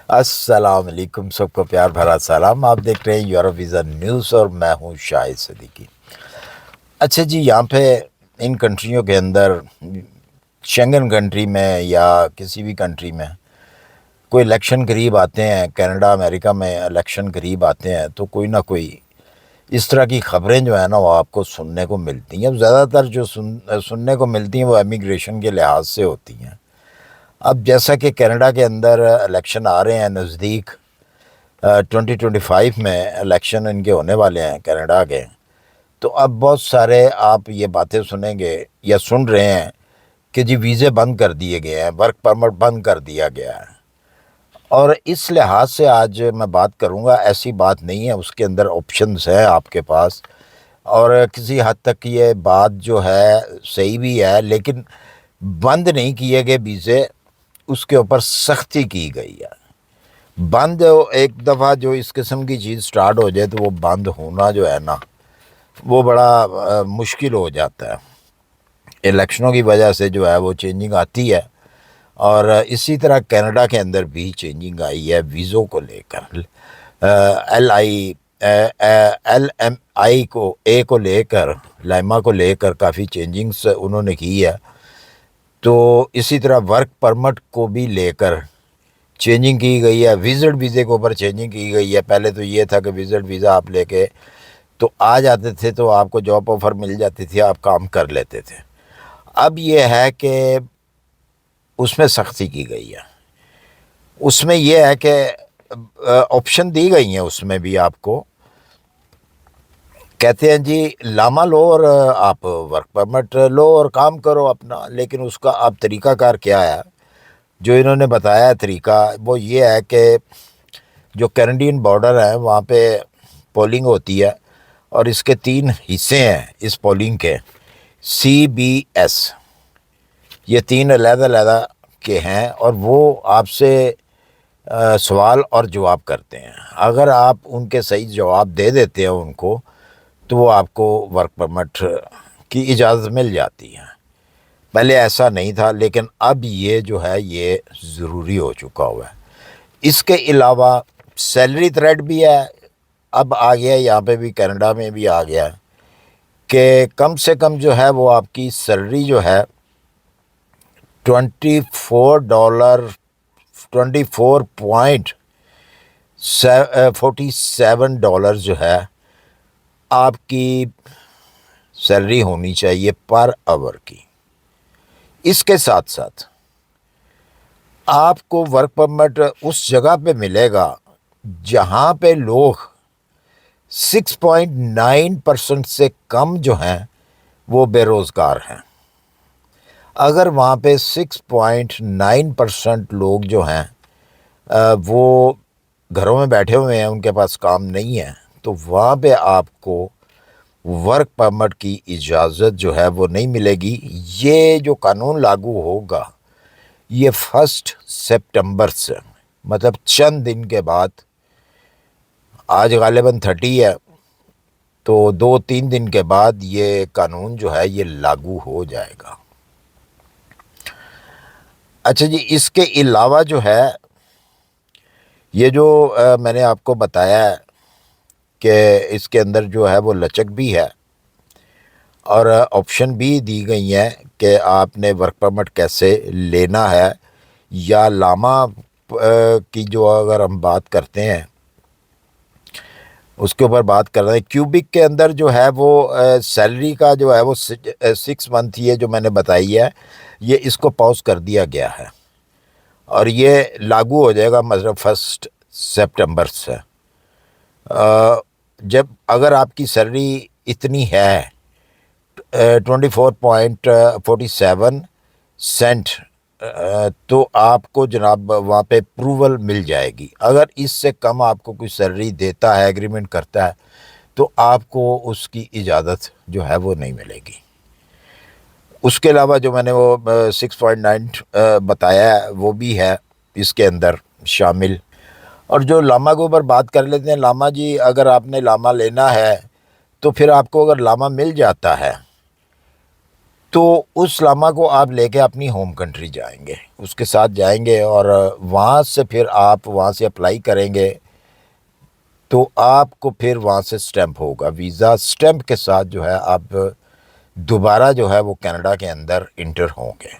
السلام علیکم، سب کو پیار بھرا سلام۔ آپ دیکھ رہے ہیں یورپ ویزا نیوز اور میں ہوں شاہد صدیقی۔ اچھا جی، یہاں پہ ان کنٹریوں کے اندر، شنگن کنٹری میں یا کسی بھی کنٹری میں کوئی الیکشن قریب آتے ہیں، کینیڈا امریکہ میں الیکشن قریب آتے ہیں تو کوئی نہ کوئی اس طرح کی خبریں جو ہیں نا وہ آپ کو سننے کو ملتی ہیں۔ اب زیادہ تر جو سننے کو ملتی ہیں وہ امیگریشن کے لحاظ سے ہوتی ہیں۔ اب جیسا کہ کینیڈا کے اندر الیکشن آ رہے ہیں نزدیک، 2025 میں الیکشن ان کے ہونے والے ہیں کینیڈا کے، تو اب بہت سارے آپ یہ باتیں سنیں گے یا سن رہے ہیں کہ جی ویزے بند کر دیے گئے ہیں، ورک پرمٹ بند کر دیا گیا ہے۔ اور اس لحاظ سے آج میں بات کروں گا، ایسی بات نہیں ہے، اس کے اندر آپشنز ہیں آپ کے پاس، اور کسی حد تک یہ بات جو ہے صحیح بھی ہے، لیکن بند نہیں کیے گئے ویزے، اس کے اوپر سختی کی گئی ہے۔ بند ایک دفعہ جو اس قسم کی چیز سٹارٹ ہو جائے تو وہ بند ہونا جو ہے نا وہ بڑا مشکل ہو جاتا ہے۔ الیکشنوں کی وجہ سے جو ہے وہ چینجنگ آتی ہے، اور اسی طرح کینیڈا کے اندر بھی چینجنگ آئی ہے ویزوں کو لے کر، ایل ایم آئی کو لے کر، لائما کو لے کر کافی چینجنگز انہوں نے کی ہے۔ تو اسی طرح ورک پرمٹ کو بھی لے کر چینجنگ کی گئی ہے، وزٹ ویزے کے اوپر چینجنگ کی گئی ہے۔ پہلے تو یہ تھا کہ وزٹ ویزا آپ لے کے تو آ جاتے تھے تو آپ کو جاب آفر مل جاتی تھی، آپ کام کر لیتے تھے۔ اب یہ ہے کہ اس میں سختی کی گئی ہے، اس میں یہ ہے کہ آپشن دی گئی ہیں، اس میں بھی آپ کو کہتے ہیں جی لاما لو اور آپ ورک پرمٹ لو اور کام کرو اپنا، لیکن اس کا اب طریقہ کار کیا ہے جو انہوں نے بتایا ہے طریقہ، وہ یہ ہے کہ جو کینیڈین بارڈر ہے وہاں پہ پولنگ ہوتی ہے، اور اس کے 3 حصے ہیں اس پولنگ کے، CBS، یہ 3 علیحدہ علیحدہ کے ہیں، اور وہ آپ سے سوال اور جواب کرتے ہیں۔ اگر آپ ان کے صحیح جواب دے دیتے ہیں ان کو تو وہ آپ کو ورک پرمٹ کی اجازت مل جاتی ہے۔ پہلے ایسا نہیں تھا، لیکن اب یہ جو ہے یہ ضروری ہو چکا ہوا ہے۔ اس کے علاوہ سیلری تھریڈ بھی ہے، اب آ گیا ہے، یہاں پہ بھی کینیڈا میں بھی آ گیا ہے کہ کم سے کم جو ہے وہ آپ کی سیلری جو ہے $24.47 جو ہے آپ کی سیلری ہونی چاہیے پر آور کی۔ اس کے ساتھ ساتھ آپ کو ورک پرمٹ اس جگہ پہ ملے گا جہاں پہ لوگ 6.9% سے کم جو ہیں وہ بے روزگار ہیں۔ اگر وہاں پہ 6.9% لوگ جو ہیں وہ گھروں میں بیٹھے ہوئے ہیں، ان کے پاس کام نہیں ہے، تو وہاں پہ آپ کو ورک پرمٹ کی اجازت جو ہے وہ نہیں ملے گی۔ یہ جو قانون لاگو ہوگا یہ 1 سپٹمبر سے، مطلب چند دن کے بعد، آج غالباً 30 ہے، تو 2-3 دن کے بعد یہ قانون جو ہے یہ لاگو ہو جائے گا۔ اچھا جی، اس کے علاوہ جو ہے یہ جو میں نے آپ کو بتایا ہے کہ اس کے اندر جو ہے وہ لچک بھی ہے، اور آپشن بھی دی گئی ہیں کہ آپ نے ورک پرمٹ کیسے لینا ہے، یا لاما کی جو اگر ہم بات کرتے ہیں اس کے اوپر بات کر رہے ہیں۔ کیوبک کے اندر جو ہے وہ سیلری کا جو ہے وہ 6 منتھ یہ جو میں نے بتائی ہے یہ اس کو پاؤز کر دیا گیا ہے، اور یہ لاگو ہو جائے گا مطلب 1 سپٹمبر سے۔ جب اگر آپ کی سیلری اتنی ہے 24.47 تو آپ کو جناب وہاں پہ اپروول مل جائے گی۔ اگر اس سے کم آپ کو کوئی سیلری دیتا ہے، ایگریمنٹ کرتا ہے، تو آپ کو اس کی اجازت جو ہے وہ نہیں ملے گی۔ اس کے علاوہ جو میں نے وہ 6.9 بتایا ہے وہ بھی ہے اس کے اندر شامل۔ اور جو لاما کے اوپر بات کر لیتے ہیں، لاما جی اگر آپ نے لاما لینا ہے تو پھر آپ کو اگر لاما مل جاتا ہے تو اس لاما کو آپ لے کے اپنی ہوم کنٹری جائیں گے، اس کے ساتھ جائیں گے، اور وہاں سے پھر آپ وہاں سے اپلائی کریں گے، تو آپ کو پھر وہاں سے سٹیمپ ہوگا، ویزا سٹیمپ کے ساتھ جو ہے آپ دوبارہ جو ہے وہ کینیڈا کے اندر انٹر ہوں گے۔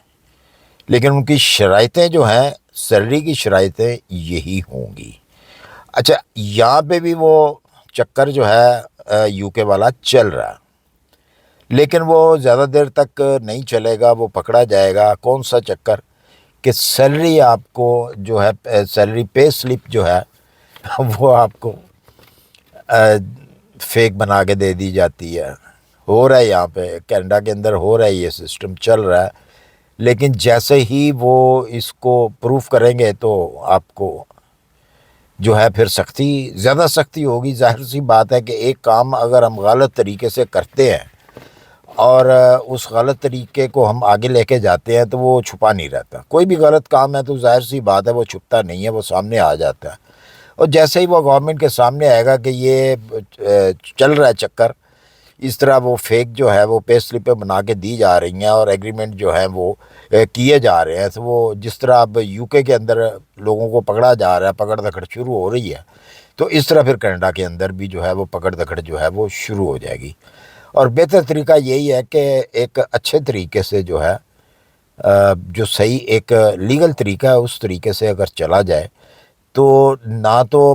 لیکن ان کی شرائطیں جو ہیں، سیلری کی شرائطیں یہی ہوں گی۔ اچھا، یہاں پہ بھی وہ چکر جو ہے یو کے والا چل رہا ہے، لیکن وہ زیادہ دیر تک نہیں چلے گا، وہ پکڑا جائے گا۔ کون سا چکر؟ کہ سیلری آپ کو جو ہے، سیلری پے سلپ جو ہے وہ آپ کو فیک بنا کے دے دی جاتی ہے۔ ہو رہا ہے یہاں پہ کینیڈا کے اندر، ہو رہا ہے، یہ سسٹم چل رہا ہے۔ لیکن جیسے ہی وہ اس کو پروف کریں گے تو آپ کو جو ہے پھر سختی، زیادہ سختی ہوگی۔ ظاہر سی بات ہے کہ ایک کام اگر ہم غلط طریقے سے کرتے ہیں اور اس غلط طریقے کو ہم آگے لے کے جاتے ہیں تو وہ چھپا نہیں رہتا۔ کوئی بھی غلط کام ہے تو ظاہر سی بات ہے وہ چھپتا نہیں ہے، وہ سامنے آ جاتا ہے۔ اور جیسے ہی وہ گورنمنٹ کے سامنے آئے گا کہ یہ چل رہا ہے چکر، اس طرح وہ فیک جو ہے وہ پے سلپیں بنا کے دی جا رہی ہیں اور ایگریمنٹ جو ہیں وہ کیے جا رہے ہیں، تو وہ جس طرح اب یو کے اندر لوگوں کو پکڑا جا رہا ہے، پکڑ دکڑ شروع ہو رہی ہے، تو اس طرح پھر کینیڈا کے اندر بھی جو ہے وہ پکڑ دکڑ جو ہے وہ شروع ہو جائے گی۔ اور بہتر طریقہ یہی ہے کہ ایک اچھے طریقے سے جو ہے جو صحیح ایک لیگل طریقہ ہے اس طریقے سے اگر چلا جائے تو نہ تو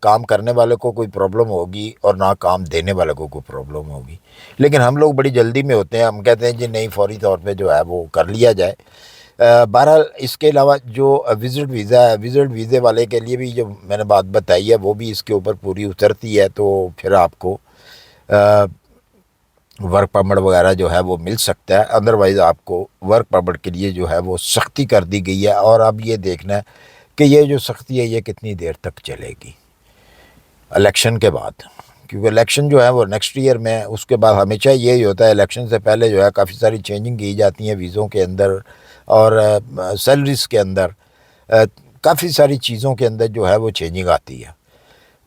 کام کرنے والے کو کوئی پرابلم ہوگی اور نہ کام دینے والے کو کوئی پرابلم ہوگی۔ لیکن ہم لوگ بڑی جلدی میں ہوتے ہیں، ہم کہتے ہیں جی نہیں، فوری طور پہ جو ہے وہ کر لیا جائے۔ بہرحال اس کے علاوہ جو وزٹ ویزا ہے، وزٹ ویزے والے کے لیے بھی جو میں نے بات بتائی ہے وہ بھی اس کے اوپر پوری اترتی ہے، تو پھر آپ کو ورک پرمٹ وغیرہ جو ہے وہ مل سکتا ہے۔ ادروائز آپ کو ورک پرمٹ کے لیے جو ہے وہ سختی کر دی گئی ہے، اور اب یہ دیکھنا ہے کہ یہ جو سختی ہے یہ کتنی دیر تک چلے گی الیکشن کے بعد، کیونکہ الیکشن جو ہے وہ نیکسٹ ایئر میں ہے۔ اس کے بعد ہمیشہ یہی ہوتا ہے، الیکشن سے پہلے جو ہے کافی ساری چینجنگ کی جاتی ہیں ویزوں کے اندر اور سیلریز کے اندر، کافی ساری چیزوں کے اندر جو ہے وہ چینجنگ آتی ہے۔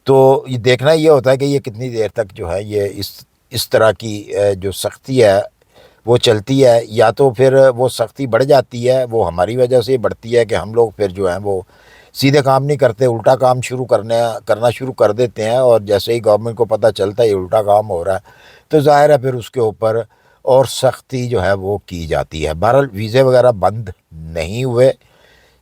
تو یہ دیکھنا یہ ہوتا ہے کہ یہ کتنی دیر تک جو ہے یہ اس طرح کی جو سختی ہے وہ چلتی ہے، یا تو پھر وہ سختی بڑھ جاتی ہے، وہ ہماری وجہ سے بڑھتی ہے کہ ہم لوگ پھر جو ہیں وہ سیدھے کام نہیں کرتے، الٹا کام کرنا شروع کر دیتے ہیں، اور جیسے ہی گورنمنٹ کو پتہ چلتا ہے یہ الٹا کام ہو رہا ہے تو ظاہر ہے پھر اس کے اوپر اور سختی جو ہے وہ کی جاتی ہے۔ بہرحال ویزے وغیرہ بند نہیں ہوئے،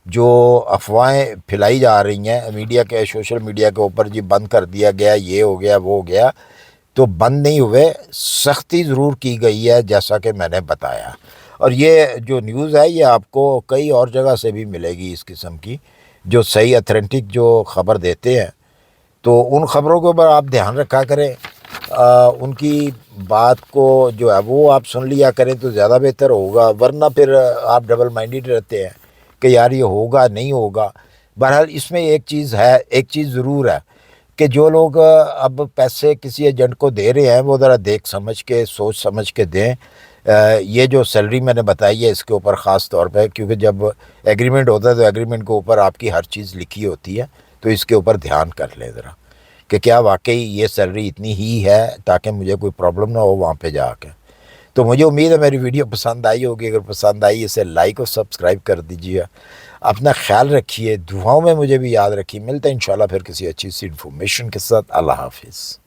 جو افواہیں پھیلائی جا رہی ہیں میڈیا کے، سوشل میڈیا کے اوپر، جی بند کر دیا گیا، یہ ہو گیا وہ ہو گیا، تو بند نہیں ہوئے، سختی ضرور کی گئی ہے جیسا کہ میں نے بتایا۔ اور یہ جو نیوز ہے یہ آپ کو کئی اور جگہ سے بھی ملے گی اس قسم کی، جو صحیح اتھینٹک جو خبر دیتے ہیں، تو ان خبروں کے اوپر آپ دھیان رکھا کریں، ان کی بات کو جو ہے وہ آپ سن لیا کریں تو زیادہ بہتر ہوگا، ورنہ پھر آپ ڈبل مائنڈیڈ رہتے ہیں کہ یار یہ ہوگا نہیں ہوگا۔ بہرحال اس میں ایک چیز ہے، ایک چیز ضرور ہے کہ جو لوگ اب پیسے کسی ایجنٹ کو دے رہے ہیں وہ ذرا دیکھ سمجھ کے، سوچ سمجھ کے دیں۔ یہ جو سیلری میں نے بتائی ہے اس کے اوپر خاص طور پہ، کیونکہ جب ایگریمنٹ ہوتا ہے تو ایگریمنٹ کے اوپر آپ کی ہر چیز لکھی ہوتی ہے، تو اس کے اوپر دھیان کر لیں ذرا کہ کیا واقعی یہ سیلری اتنی ہی ہے، تاکہ مجھے کوئی پرابلم نہ ہو وہاں پہ جا کے۔ تو مجھے امید ہے میری ویڈیو پسند آئی ہوگی، اگر پسند آئی اسے لائک اور سبسکرائب کر دیجیے۔ اپنا خیال رکھیے، دعاؤں میں مجھے بھی یاد رکھیے۔ ملتے ہیں انشاءاللہ پھر کسی اچھی سی انفارمیشن کے ساتھ۔ اللہ حافظ۔